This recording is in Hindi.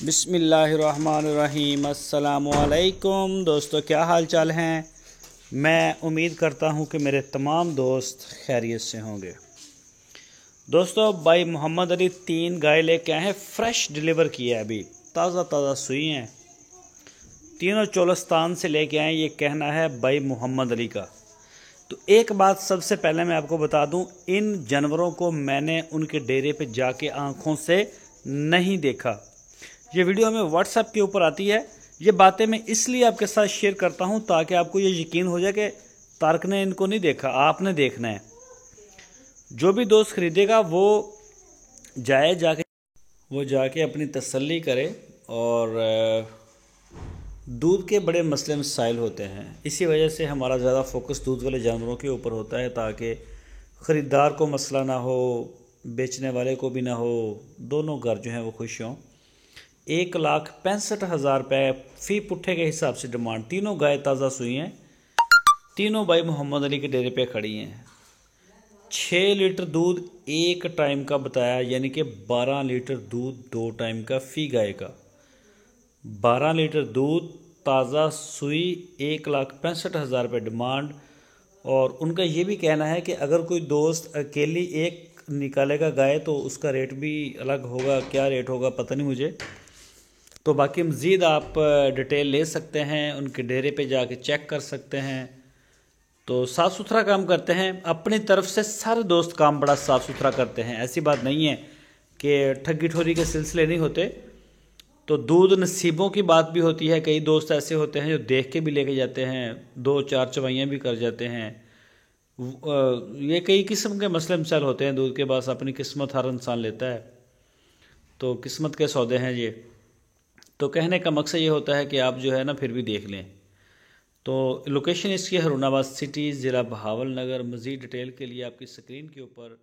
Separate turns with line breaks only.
बिस्मिल्लाहिर्रहमानिर्रहीम। अस्सलामुअलैकुम दोस्तों, क्या हाल चाल हैं। मैं उम्मीद करता हूं कि मेरे तमाम दोस्त खैरियत से होंगे। दोस्तों, भाई मोहम्मद अली 3 गाय लेके आए हैं, फ्रेश डिलीवर किया है, अभी ताज़ा सुई हैं, तीनों चोलस्तान से लेके आए। ये कहना है भाई मोहम्मद अली का। तो एक बात सबसे पहले मैं आपको बता दूं, इन जानवरों को मैंने उनके डेरे पे जाके आंखों से नहीं देखा। ये वीडियो हमें व्हाट्सएप के ऊपर आती है। ये बातें मैं इसलिए आपके साथ शेयर करता हूं ताकि आपको ये यकीन हो जाए कि तारक ने इनको नहीं देखा, आपने देखना है। जो भी दोस्त खरीदेगा वो जाके अपनी तसल्ली करे। और दूध के बड़े मसले मसाइल होते हैं, इसी वजह से हमारा ज़्यादा फोकस दूध वाले जानवरों के ऊपर होता है ताकि ख़रीदार को मसला ना हो, बेचने वाले को भी ना हो, दोनों घर जो हैं वो खुश हों। 1,65,000 रुपये फ़ी पुट्ठे के हिसाब से डिमांड। तीनों गाय ताज़ा सुई हैं, तीनों भाई मोहम्मद अली के डेरे पे खड़ी हैं। 6 लीटर दूध एक टाइम का बताया, यानी कि 12 लीटर दूध 2 टाइम का फ़ी गाय का। 12 लीटर दूध ताज़ा सुई, 1,65,000 रुपये डिमांड। और उनका ये भी कहना है कि अगर कोई दोस्त अकेली एक निकालेगा गाय तो उसका रेट भी अलग होगा। क्या रेट होगा पता नहीं मुझे। तो बाकी मज़ीद आप डिटेल ले सकते हैं, उनके डेरे पे जाके चेक कर सकते हैं। तो साफ़ सुथरा काम करते हैं, अपनी तरफ से सारे दोस्त काम बड़ा साफ़ सुथरा करते हैं। ऐसी बात नहीं है कि ठगी ठोरी के सिलसिले नहीं होते। तो दूध नसीबों की बात भी होती है। कई दोस्त ऐसे होते हैं जो देख के भी लेके जाते हैं, 2-4 चवाइयाँ भी कर जाते हैं। ये कई किस्म के मसले मसाइल होते हैं दूध के पास। अपनी किस्मत हर इंसान लेता है, तो किस्मत के सौदे हैं ये। तो कहने का मकसद ये होता है कि आप जो है ना फिर भी देख लें। तो लोकेशन इसकी हरुणाबाद सिटी, ज़िला बहावलनगर। मज़ीद डिटेल के लिए आपकी स्क्रीन के ऊपर